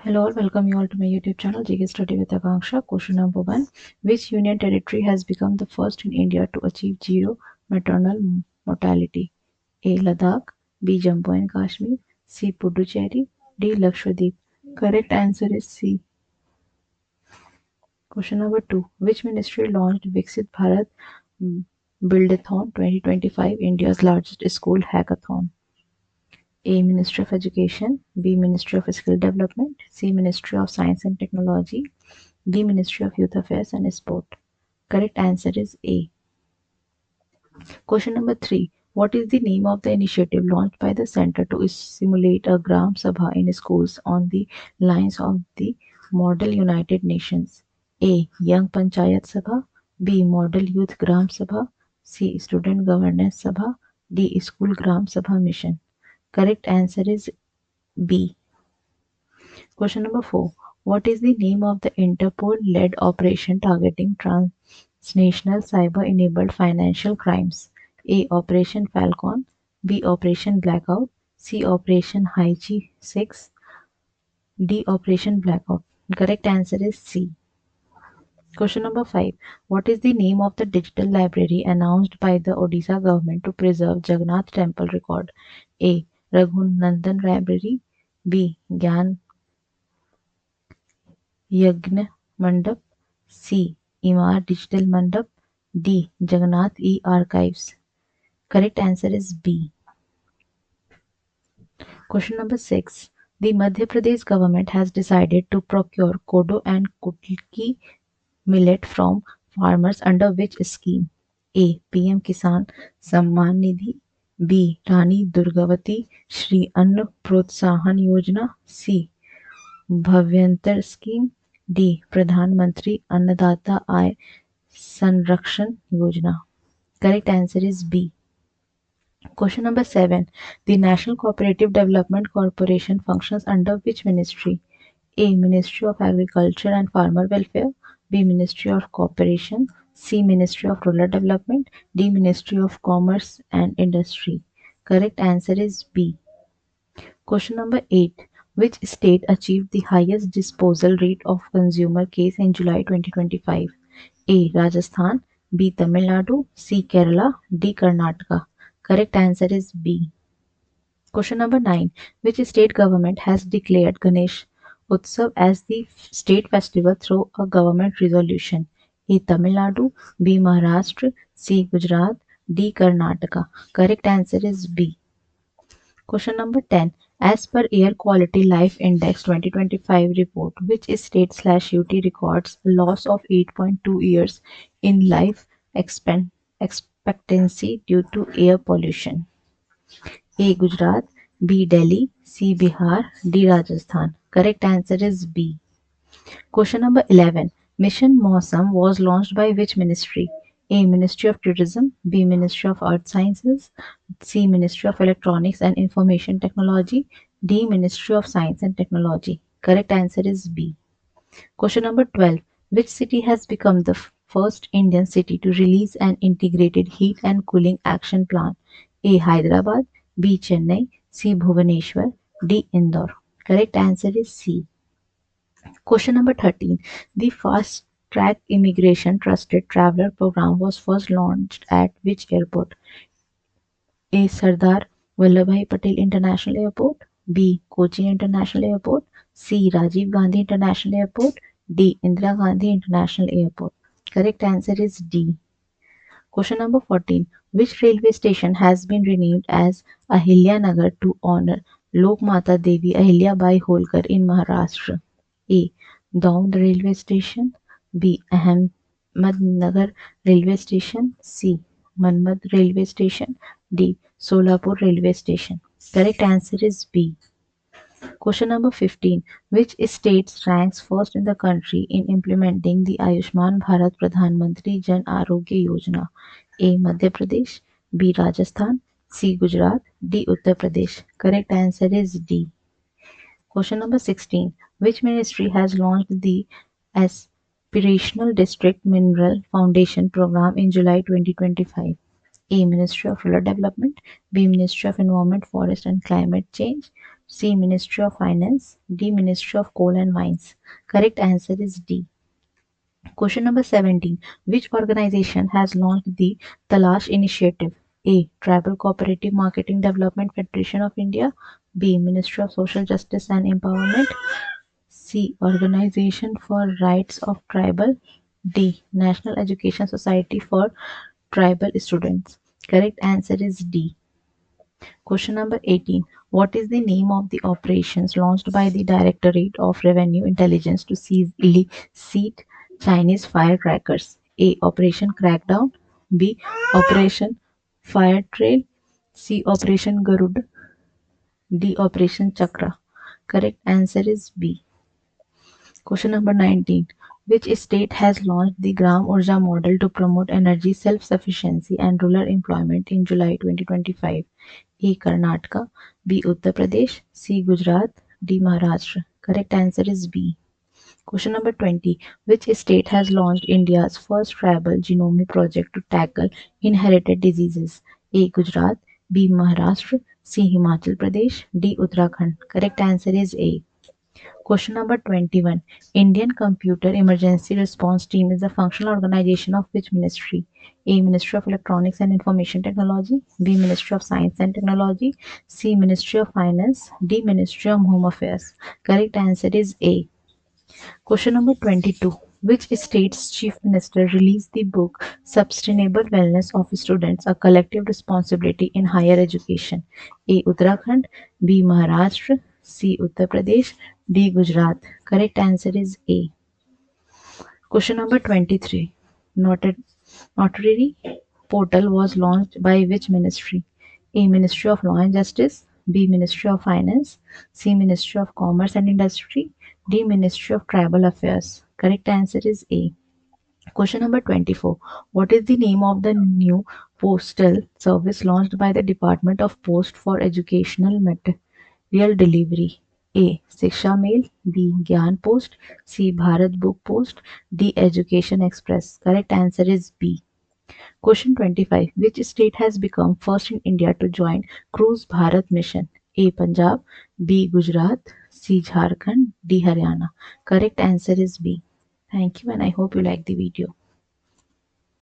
Hello all, welcome you all to my YouTube channel GK Study with Akanksha. Question number 1. Which union territory has become the first in India to achieve zero maternal mortality? A. Ladakh, B. Jammu and Kashmir, C. Puducherry, D. Lakshadweep. Correct answer is C. Question number 2. Which ministry launched Viksit Bharat mm, Buildathon 2025, India's largest school hackathon? A. Ministry of Education, B. Ministry of Skill Development, C. Ministry of Science and Technology, D. Ministry of Youth Affairs and Sport. Correct answer is A. Question number 3. What is the name of the initiative launched by the Center to simulate a Gram Sabha in schools on the lines of the Model United Nations? A. Young Panchayat Sabha, B. Model Youth Gram Sabha, C. Student Governance Sabha, D. School Gram Sabha Mission. Correct answer is B. Question number 4. What is the name of the Interpol-led operation targeting transnational cyber-enabled financial crimes? A. Operation Falcon, B. Operation Blackout, C. Operation Hygge 6, D. Operation Blackout. Correct answer is C. Question number 5. What is the name of the digital library announced by the Odisha government to preserve Jagannath temple record? A. Raghunandan Library, B. Gyan यज्ञ मंडप, सी इमार digital मंडप, D Jagannath E archives. Correct answer is B. Question number 6. The Madhya Pradesh government has decided to procure kodo and kutki millet from farmers under which scheme? A. PM Kisan Samman Nidhi, B. Rani Durgavati Shri Anna Protsahan Yojana, C. Bhavantar scheme, D Pradhanmantri Annadata आय संरक्षण योजना. Correct answer is B. Question number 7. The National Cooperative Development Corporation functions under which ministry? A. Ministry of Agriculture and Farmer Welfare, B. Ministry of Cooperation, C. Ministry of Rural Development, D. Ministry of Commerce and Industry. Correct answer is B. Question number 8. Which state achieved the highest disposal rate of consumer case in July 2025? A. Rajasthan, B. Tamil Nadu, C. Kerala, D. Karnataka. Correct answer is B. Question number 9. Which state government has declared Ganesh Utsav as the state festival through a government resolution? A. Tamil Nadu, B. Maharashtra, C. Gujarat, D. Karnataka. Correct answer is B. Question number 10. As per Air Quality Life Index 2025 report, which state/UT records a loss of 8.2 years in life expectancy due to air pollution? A. Gujarat, B. Delhi, C. Bihar, D. Rajasthan. Correct answer is B. Question number 11. Mission Mausam was launched by which ministry? A. Ministry of Tourism, B. Ministry of Earth Sciences, C. Ministry of Electronics and Information Technology, D. Ministry of Science and Technology. Correct answer is B. Question number 12. Which city has become the first Indian city to release an integrated heat and cooling action plan? A. Hyderabad, B. Chennai, C. Bhubaneswar, D. Indore. Correct answer is C. Question number 13. The Fast Track Immigration Trusted Traveller Program was first launched at which airport? A. Sardar Vallabhbhai Patel International Airport, B. Kochi International Airport, C. Rajiv Gandhi International Airport, D. Indira Gandhi International Airport. Correct answer is D. Question number 14. Which railway station has been renamed as Nagar to honor Lokmata Devi Ahilyabai Holkar in Maharashtra? A. Daund Railway Station, B. Ahmednagar Railway Station, C. Manmad Railway Station, D. Solapur Railway Station. Correct answer is B. Question number 15. Which state ranks first in the country in implementing the Ayushman Bharat Pradhan Mantri Jan Arogya Yojana? A. Madhya Pradesh, B. Rajasthan, C. Gujarat, D. Uttar Pradesh. Correct answer is D. Question number 16. Which ministry has launched the Aspirational District Mineral Foundation Program in July 2025? A. Ministry of Rural Development, B. Ministry of Environment, Forest and Climate Change, C. Ministry of Finance, D. Ministry of Coal and Mines. Correct answer is D. Question number 17. Which organization has launched the Talash Initiative? A. Tribal Cooperative Marketing Development Federation of India. B. Ministry of Social Justice and Empowerment. C. Organization for Rights of Tribal. D. National Education Society for Tribal Students. Correct answer is D. Question number 18. What is the name of the operations launched by the Directorate of Revenue Intelligence to seize illicit Chinese firecrackers? A. Operation Crackdown. B. Operation Fire Trail. C. Operation Garud. D. Operation Chakra. Correct answer is B. Question number 19. Which state has launched the Gram Urja model to promote energy self-sufficiency and rural employment in July 2025? A. Karnataka. B. Uttar Pradesh. C. Gujarat. D. Maharashtra. Correct answer is B. Question number 20. Which state has launched India's first tribal genome project to tackle inherited diseases? A. Gujarat. B. Maharashtra. C. Himachal Pradesh. D. Uttarakhand. Correct answer is A. Question number 21. Indian Computer Emergency Response Team is a functional organization of which ministry? A. Ministry of Electronics and Information Technology. B. Ministry of Science and Technology. C. Ministry of Finance. D. Ministry of Home Affairs. Correct answer is A. Question number 22. Which state's chief minister released the book Sustainable Wellness of Students, a Collective Responsibility in Higher Education? A. Uttarakhand. B. Maharashtra. C. Uttar Pradesh. D. Gujarat. Correct answer is A. Question number 23. Notary portal was launched by which ministry? A. Ministry of Law and Justice. B. Ministry of Finance. C. Ministry of Commerce and Industry. D. Ministry of Tribal Affairs. Correct answer is A. Question number 24. What is the name of the new postal service launched by the Department of Post for educational material delivery? A. Shiksha Mail. B. Gyan Post. C. Bharat Book Post. D. Education Express. Correct answer is B. Question 25. Which state has become first in India to join Cruise Bharat mission? A. Punjab. B. Gujarat. C. Jharkhand. D. Haryana. Correct answer is B. Thank you and I hope you like the video.